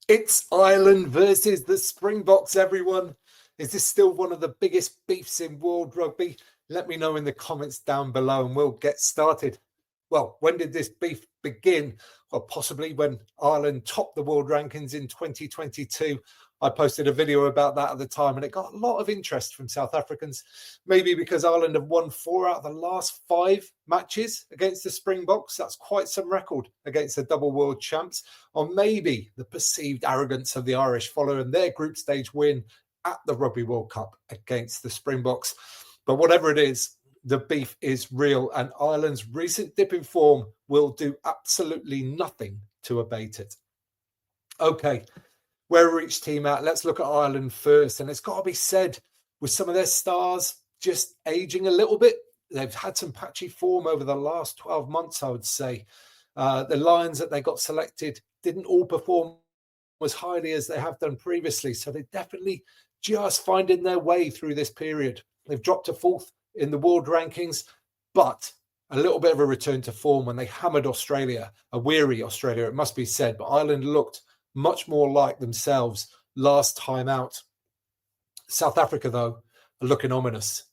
It's Ireland versus the Springboks, everyone. Is this still one of the biggest beefs in world rugby? Let me know in the comments down below and we'll get started. Well, when did this beef begin? Well, possibly when Ireland topped the world rankings in 2022. I posted a video about that at the time and it got a lot of interest from South Africans. Maybe because Ireland have won 4 out of the last 5 matches against the Springboks. That's quite some record against the double world champs. Or maybe the perceived arrogance of the Irish following their group stage win at the Rugby World Cup against the Springboks. But whatever it is, the beef is real and Ireland's recent dip in form will do absolutely nothing to abate it. Okay, where are each team at? Let's look at Ireland first. And it's got to be said, with some of their stars just aging a little bit, they've had some patchy form over the last 12 months, I would say. The Lions that they got selected didn't all perform as highly as they have done previously. So they're definitely just finding their way through this period. They've dropped to 4th in the world rankings, but a little bit of a return to form when they hammered Australia, a weary Australia, it must be said. But Ireland looked much more like themselves last time out. South Africa, though, are looking ominous.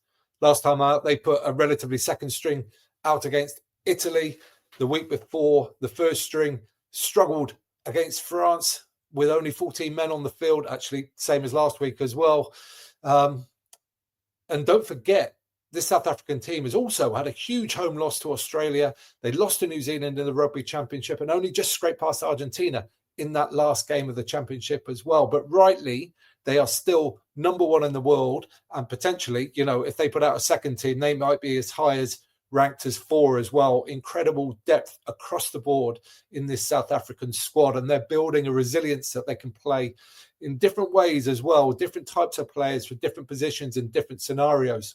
Last time out, they put a relatively second string out against Italy. The week before, the first string struggled against France with only 14 men on the field, actually, same as last week as well. And don't forget, this South African team has also had a huge home loss to Australia. They lost to New Zealand in the Rugby Championship and only just scraped past Argentina in that last game of the championship as well. But rightly, they are still number 1 in the world. And potentially, you know, if they put out a second team, they might be as high as ranked as 4 as well. Incredible depth across the board in this South African squad. And they're building a resilience that they can play in different ways as well. Different types of players for different positions in different scenarios.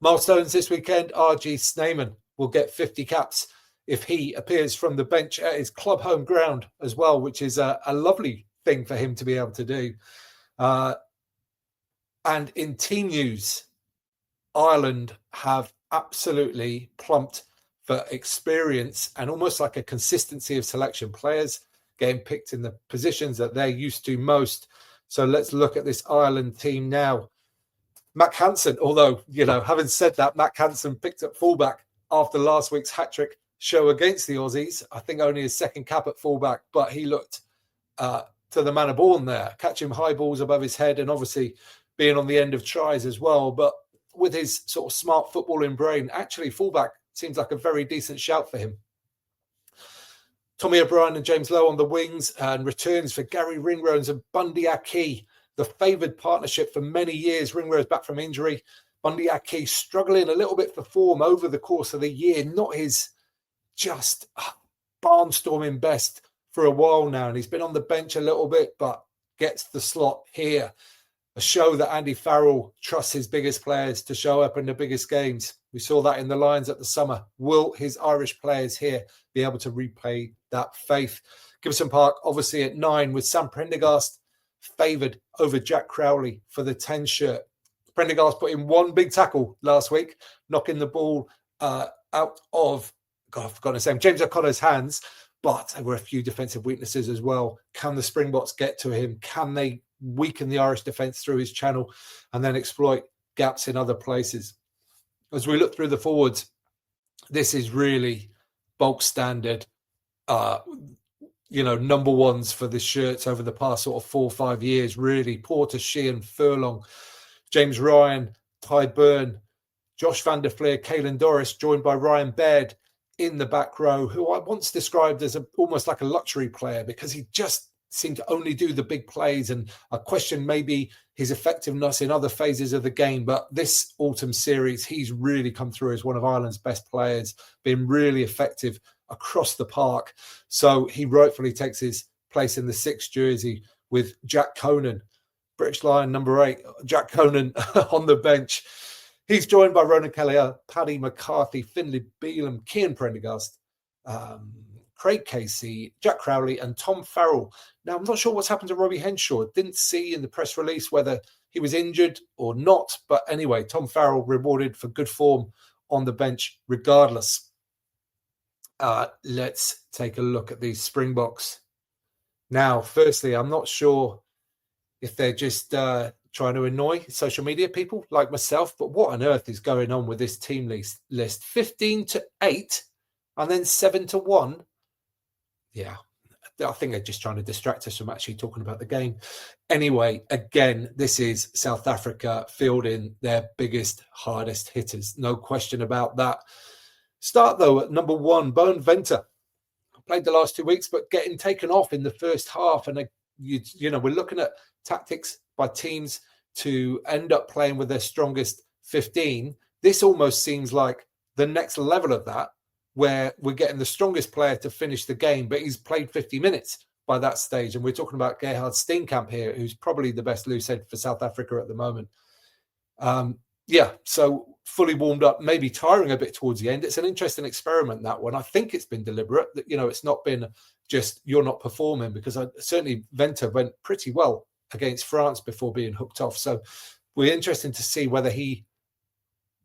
Milestones this weekend, RG Snyman will get 50 caps if he appears from the bench at his club home ground as well, which is a lovely thing for him to be able to do. And in team news, Ireland have absolutely plumped for experience and almost like a consistency of selection. Players getting picked in the positions that they're used to most. So let's look at this Ireland team now. Mac Hansen, although, you know, having said that, Mac Hansen picked up fullback after last week's hat-trick show against the Aussies. I think only his second cap at fullback, but he looked to the manner born there, catching high balls above his head and obviously being on the end of tries as well. But with his sort of smart footballing brain, actually fullback seems like a very decent shout for him. Tommy O'Brien and James Lowe on the wings, and returns for Gary Ringrose and Bundy Aki, the favoured partnership for many years. Ringrose back from injury. Bundy Aki struggling a little bit for form over the course of the year. Not his just barnstorming best for a while now. And he's been on the bench a little bit, but gets the slot here. A show that Andy Farrell trusts his biggest players to show up in the biggest games. We saw that in the Lions at the summer. Will his Irish players here be able to repay that faith? Gibson Park, obviously at 9, with Sam Prendergast favoured over Jack Crowley for the 10 shirt. Prendergast put in 1 big tackle last week, knocking the ball out of, I've forgotten his name, James O'Connor's hands, but there were a few defensive weaknesses as well. Can the Springboks get to him? Can they weaken the Irish defence through his channel and then exploit gaps in other places? As we look through the forwards, this is really bulk standard, number ones for the shirts over the past sort of 4 or 5 years, really. Porter, Sheehan, Furlong, James Ryan, Ty Byrne, Josh van der Fleer, Caelan Doris, joined by Ryan Baird in the back row, who I once described as almost like a luxury player because he just seemed to only do the big plays, and I question maybe his effectiveness in other phases of the game. But this autumn series, he's really come through as one of Ireland's best players, been really effective across the park. So he rightfully takes his place in the 6th jersey with Jack Conan, British Lion number 8, Jack Conan on the bench. He's joined by Ronan Kelleher, Paddy McCarthy, Finlay Bealham, Cian Prendergast, Craig Casey, Jack Crowley and Tom Farrell. Now, I'm not sure what's happened to Robbie Henshaw. Didn't see in the press release whether he was injured or not. But anyway, Tom Farrell rewarded for good form on the bench regardless. Let's take a look at these Springboks. Now, firstly, I'm not sure if they're just trying to annoy social media people like myself, but what on earth is going on with this team list? 15-8 and then 7-1. Yeah, I think they're just trying to distract us from actually talking about the game. Anyway, again, this is South Africa fielding their biggest, hardest hitters. No question about that. Start, though, at number 1, Bone Venter. Played the last 2 weeks, but getting taken off in the first half. And, we're looking at tactics by teams to end up playing with their strongest 15. This almost seems like the next level of that, where we're getting the strongest player to finish the game, but he's played 50 minutes by that stage. And we're talking about Gerhard Steenkamp here, who's probably the best loose head for South Africa at the moment. So fully warmed up, maybe tiring a bit towards the end. It's an interesting experiment, that one. I think it's been deliberate, that, it's not been just you're not performing, because certainly Venter went pretty well against France before being hooked off. So we're interested to see whether he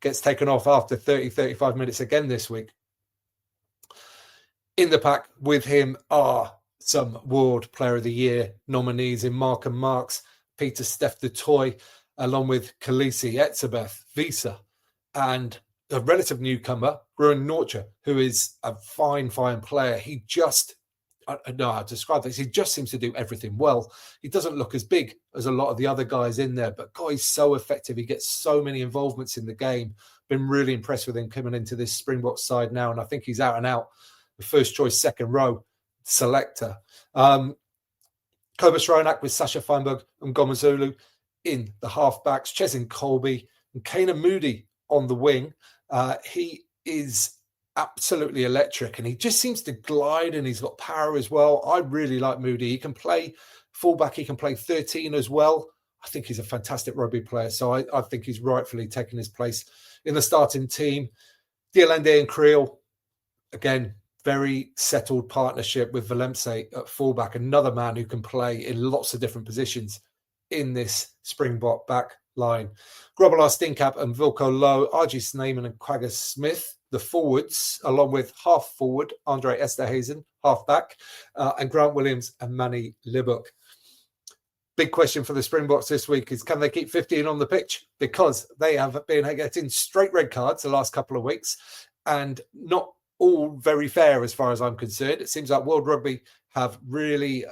gets taken off after 30, 35 minutes again this week. In the pack with him are some World Player of the Year nominees in Mark and Marks, Peter Steph du Toit, along with Khaleesi, Etzebeth, Visa, and a relative newcomer, Ruan Nortje, who is a fine player. He just, I don't know how to describe this, he just seems to do everything well. He doesn't look as big as a lot of the other guys in there, but God, he's so effective. He gets so many involvements in the game. Been really impressed with him coming into this Springboks side now, and I think he's out and out the first choice, second row selector. Cobus Reinach with Sasha Feinberg and Gomazulu in the halfbacks, Cheslin Colby and Kana Moody on the wing. He is absolutely electric, and he just seems to glide, and he's got power as well. I really like Moody. He can play fullback, he can play 13 as well. I think he's a fantastic rugby player, so I think he's rightfully taking his place in the starting team. Diolande and Creel, again, very settled partnership with Valemse at fullback, another man who can play in lots of different positions in this Springbok back line. Grobbelaar Steenkamp and Wilco Low, RG Snyman and Quagga Smith, the forwards, along with half forward Andre Esterhazen, half back, and Grant Williams and Manny Libuk. Big question for the Springboks this week is, can they keep 15 on the pitch? Because they have been getting straight red cards the last couple of weeks, and not all very fair as far as I'm concerned. It seems like World Rugby have really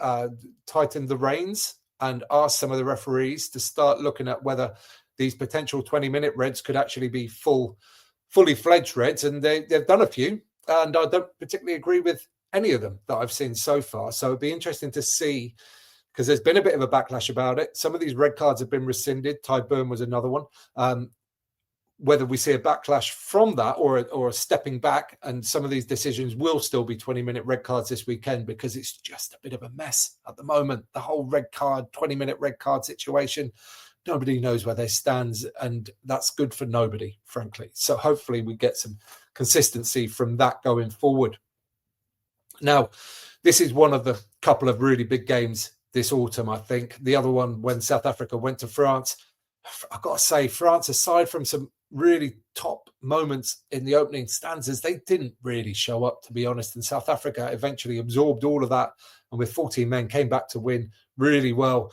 tightened the reins and asked some of the referees to start looking at whether these potential 20-minute reds could actually be fully fledged reds. And they've done a few, and I don't particularly agree with any of them that I've seen so far. So it'd be interesting to see, because there's been a bit of a backlash about it. Some of these red cards have been rescinded. Ty Burn was another one. Whether we see a backlash from that or a stepping back, and some of these decisions will still be 20-minute red cards this weekend, because it's just a bit of a mess at the moment. The whole red card, 20-minute red card situation, nobody knows where they stand, and that's good for nobody, frankly. So hopefully we get some consistency from that going forward. Now, this is one of the couple of really big games this autumn, I think. The other one, when South Africa went to France, I've got to say, France, aside from some really top moments in the opening stanzas, they didn't really show up, to be honest. And South Africa eventually absorbed all of that, and with 14 men came back to win really well.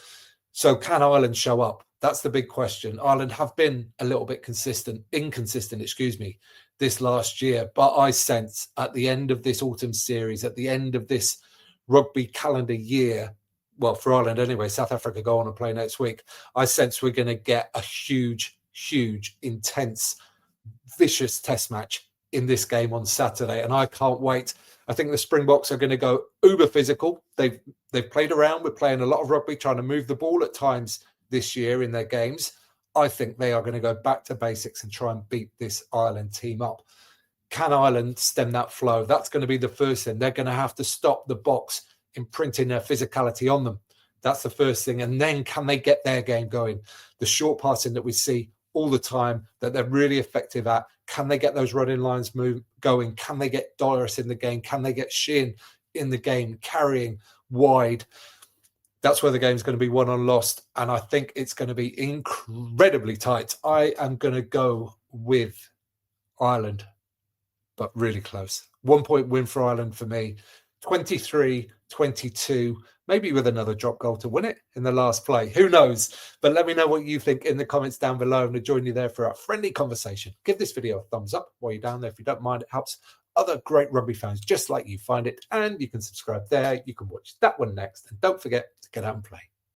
So can Ireland show up? That's the big question. Ireland have been a little bit inconsistent, this last year. But I sense at the end of this autumn series, at the end of this rugby calendar year, well, for Ireland anyway, South Africa go on and play next week, I sense we're going to get a huge, intense, vicious test match in this game on Saturday. And I can't wait. I think the Springboks are going to go uber physical. They've played around. We're playing a lot of rugby, trying to move the ball at times this year in their games. I think they are going to go back to basics and try and beat this Ireland team up. Can Ireland stem that flow? That's going to be the first thing. They're going to have to stop the Boks imprinting their physicality on them. That's the first thing. And then can they get their game going? The short passing that we see all the time that they're really effective at. Can they get those running lines going? Can they get Doris in the game? Can they get Sheehan in the game, carrying wide? That's where the game's going to be won or lost. And I think it's going to be incredibly tight. I am going to go with Ireland, but really close. 1 point win for Ireland for me. 23-22, maybe with another drop goal to win it in the last play. Who knows? But let me know what you think in the comments down below, and to join you there for a friendly conversation. Give this video a thumbs up while you're down there if you don't mind. It helps other great rugby fans just like you find it, and you can subscribe there. You can watch that one next, and don't forget to get out and play.